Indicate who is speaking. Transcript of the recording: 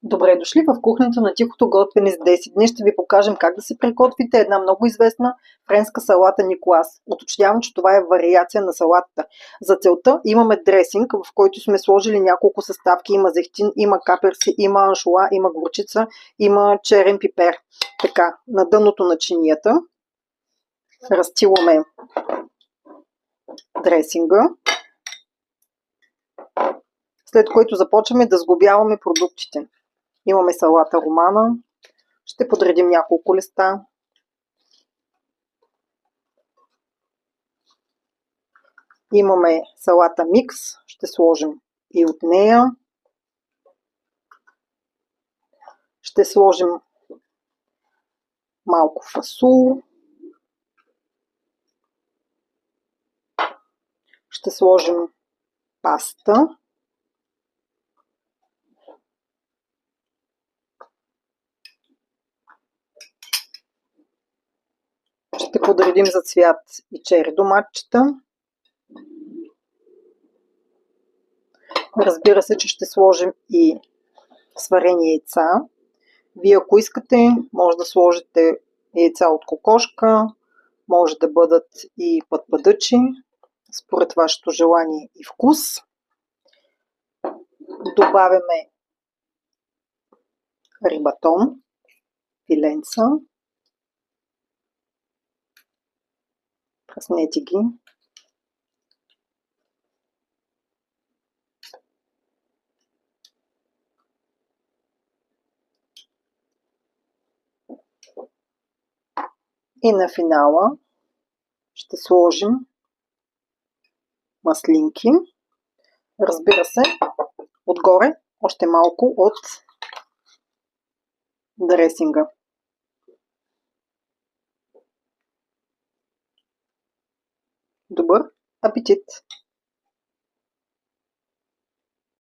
Speaker 1: Добре дошли в кухнята на тихото готвене с Деси. Днес ще ви покажем как да се приготвите една много известна френска салата Николас. Уточнявам, че това е вариация на салатата. За целта имаме дресинг, в който сме сложили няколко съставки. Има зехтин, има каперси, има аншола, има горчица, има черен пипер. Така, на дъното на чинията разтиламе дресинга, след което започваме да сглобяваме продуктите. Имаме салата романа. Ще подредим няколко листа. Имаме салата микс. Ще сложим и от нея. Ще сложим малко фасул. Ще сложим паста. Ще подредим за цвят и чери доматчета. Разбира се, че ще сложим и сварени яйца. Вие, ако искате, може да сложите яйца от кокошка, може да бъдат и пътпадъчи, според вашето желание и вкус. Добавяме рибатон, филенца. Пръснете ги. И на финала ще сложим маслинки. Разбира се, отгоре още малко от дресинга. Добър апетит!